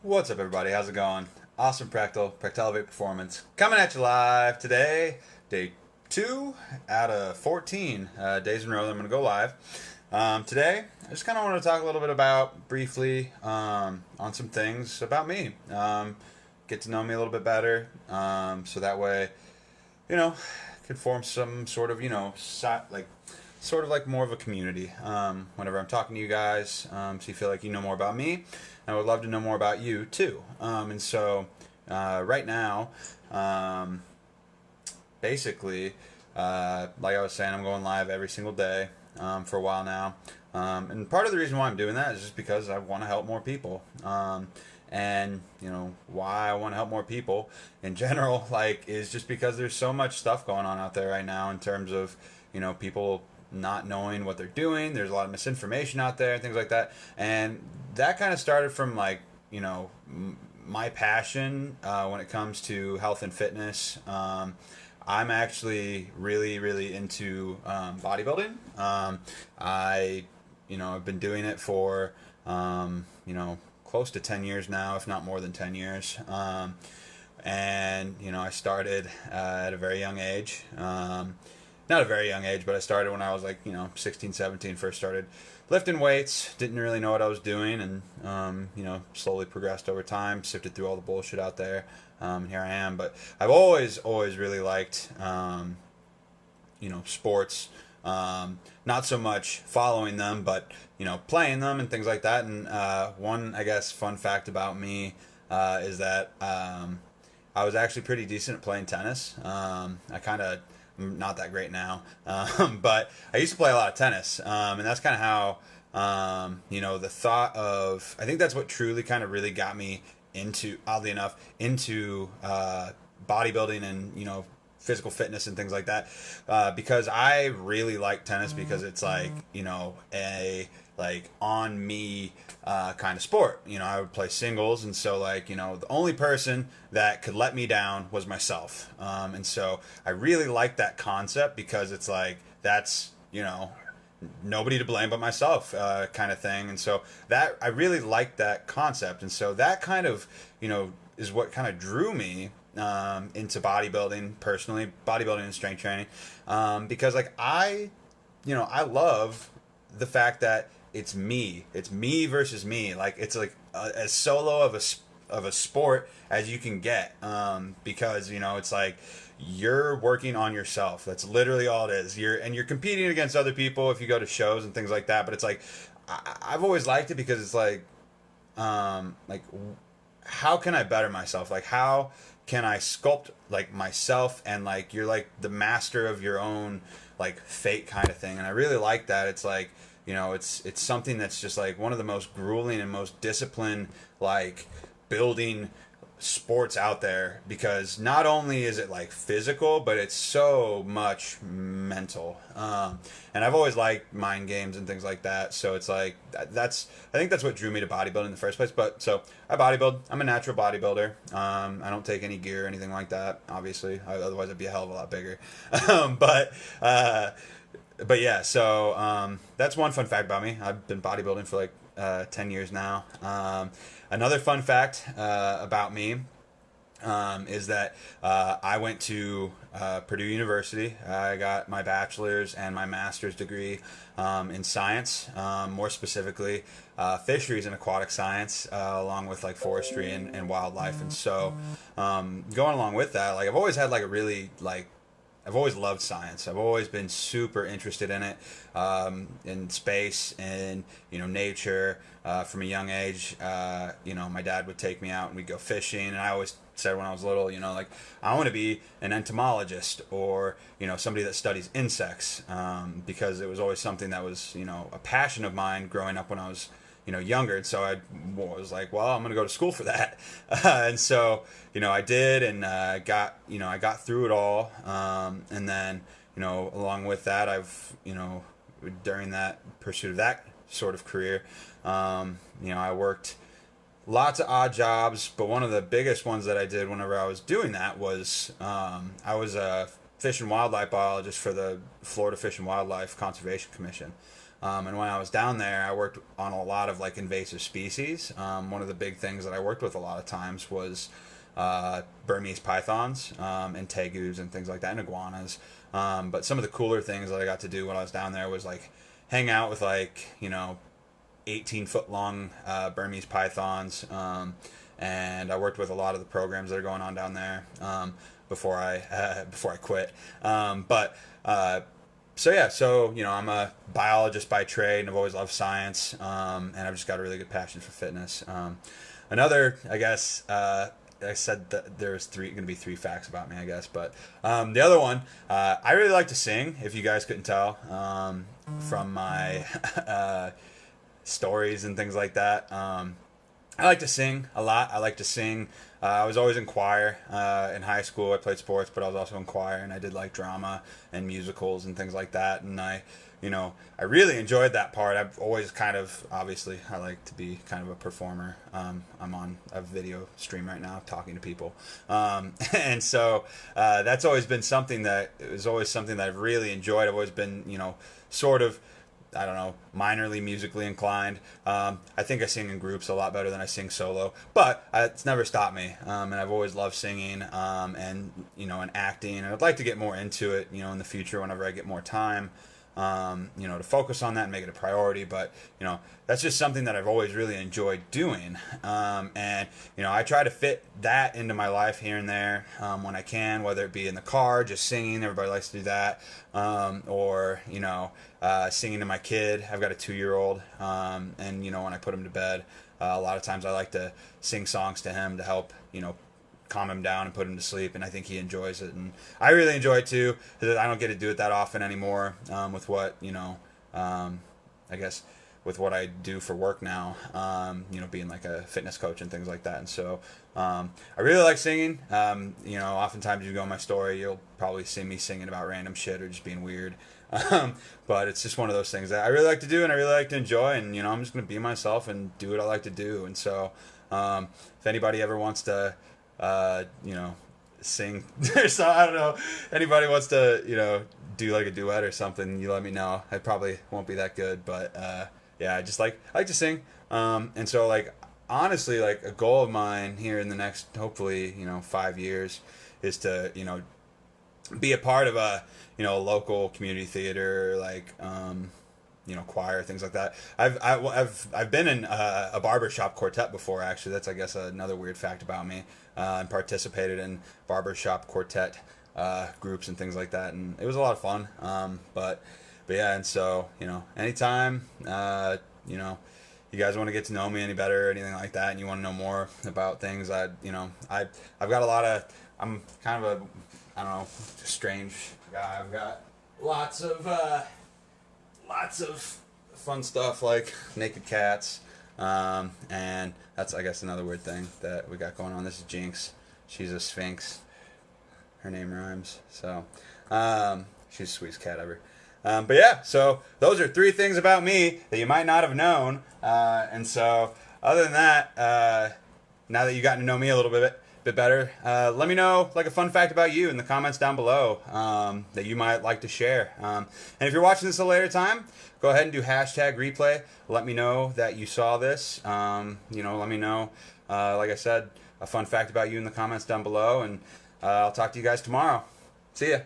What's up, everybody? How's it going? Awesome Elevate Performance coming at you live today. Day 2 out of 14 days in a row that I'm going to go live. Today, I just kind of want to talk a little bit about, briefly, on some things about me. Get to know me a little bit better, so that way, could form some sort of, sort of like more of a community whenever I'm talking to you guys, so you feel like you know more about me. I would love to know more about you too. Right now, basically, like I was saying, I'm going live every single day for a while now. And part of the reason why I'm doing that is just because I want to help more people. And why I want to help more people in general, is just because there's so much stuff going on out there right now in terms of people not knowing what they're doing. There's a lot of misinformation out there and things like that, and that kind of started from my passion when it comes to health and fitness. I'm actually really into bodybuilding. I've been doing it for close to 10 years now, if not more than 10 years. And I started at a very young age. Not a very young age, but I started when I was 16, 17, first started lifting weights. Didn't really know what I was doing, and slowly progressed over time, sifted through all the bullshit out there, and here I am. But I've always really liked sports. Not so much following them, but playing them and things like that. And one, I guess, fun fact about me is that I was actually pretty decent at playing tennis. I'm not that great now, but I used to play a lot of tennis, and that's kind of how the thought of, I think that's what truly kind of really got me into, oddly enough, into bodybuilding and physical fitness and things like that, because I really like tennis because it's a on me kind of sport. I would play singles, and so the only person that could let me down was myself, and so I really like that concept because it's that's nobody to blame but myself, kind of thing. And so that, I really like that concept, and so that kind of is what kind of drew me into bodybuilding personally, bodybuilding and strength training, because I love the fact that it's me versus me. It's as solo of a sport as you can get, because it's you're working on yourself. That's literally all it is. You're competing against other people if you go to shows and things like that. But it's I've always liked it because it's how can I better myself? How can I sculpt myself, and you're the master of your own fate kind of thing. And I really like that. It's it's something that's just one of the most grueling and most disciplined building sports out there, because not only is it physical, but it's so much mental. And I've always liked mind games and things like that, so it's that's, I think that's what drew me to bodybuilding in the first place. But so I bodybuild. I'm a natural bodybuilder. I don't take any gear or anything like that, obviously. Otherwise I'd be a hell of a lot bigger. But yeah, so that's one fun fact about me. I've been bodybuilding for 10 years now. Another fun fact about me is that I went to Purdue University. I got my bachelor's and my master's degree in science, more specifically fisheries and aquatic science, along with forestry and wildlife. And so going along with that, I've always had a really I've always loved science. I've always been super interested in it, in space and nature. From a young age, my dad would take me out and we'd go fishing, and I always said when I was little, I want to be an entomologist, or somebody that studies insects, because it was always something that was a passion of mine growing up when I was younger. And so I was well, I'm going to go to school for that. And so, I did, and I got through it all. And then, along with that, I've, during that pursuit of that sort of career, I worked lots of odd jobs, but one of the biggest ones that I did whenever I was doing that was, I was a fish and wildlife biologist for the Florida Fish and Wildlife Conservation Commission. And when I was down there, I worked on a lot of like invasive species. One of the big things that I worked with a lot of times was Burmese pythons and tegus and things like that, and iguanas. But some of the cooler things that I got to do when I was down there was like hang out with like 18-foot long Burmese pythons. And I worked with a lot of the programs that are going on down there before I quit. So I'm a biologist by trade, and I've always loved science, and I've just got a really good passion for fitness. Another, I guess, I said that there's going to be three facts about me, I guess, but the other one, I really like to sing. If you guys couldn't tell from my stories and things like that. I like to sing a lot. I like to sing. I was always in choir in high school. I played sports, but I was also in choir, and I did like drama and musicals and things like that. And I really enjoyed that part. I've always obviously, I like to be kind of a performer. I'm on a video stream right now talking to people. And so that's always been something that I've really enjoyed. I've always been, sort of, I don't know, minorly musically inclined. I think I sing in groups a lot better than I sing solo, but it's never stopped me. And I've always loved singing and acting, and I'd like to get more into it, in the future whenever I get more time. To focus on that and make it a priority, but that's just something that I've always really enjoyed doing, and I try to fit that into my life here and there when I can, whether it be in the car, just singing. Everybody likes to do that, or singing to my kid. I've got a 2-year-old, and when I put him to bed, a lot of times I like to sing songs to him to help calm him down and put him to sleep, and I think he enjoys it, and I really enjoy it too, because I don't get to do it that often anymore with what I guess with what I do for work now, being like a fitness coach and things like that. And so I really like singing. Oftentimes you go on my story, you'll probably see me singing about random shit or just being weird. But it's just one of those things that I really like to do and I really like to enjoy, and I'm just going to be myself and do what I like to do. And so if anybody ever wants to sing so I don't know, anybody wants to do like a duet or something, you let me know. I probably won't be that good, but I like to sing, and so like honestly, like a goal of mine here in the next hopefully 5 years is to be a part of a local community theater, like choir, things like that. I've been in a barbershop quartet before, actually. That's, I guess, another weird fact about me. And participated in barbershop quartet groups and things like that, and it was a lot of fun. But yeah, and so anytime you guys want to get to know me any better or anything like that, and you want to know more about things, I've got a lot of, I'm kind of a, I don't know, strange guy. I've got lots of fun stuff like naked cats, and that's, I guess, another weird thing that we got going on. This is Jinx. She's a sphinx. Her name rhymes, so she's the sweetest cat ever. But yeah, so those are 3 things about me that you might not have known, and so other than that, now that you've gotten to know me a little bit better, let me know like a fun fact about you in the comments down below that you might like to share. And if you're watching this at a later time, go ahead and do #replay. Let me know that you saw this. Let me know, like I said, a fun fact about you in the comments down below, and I'll talk to you guys tomorrow. See ya.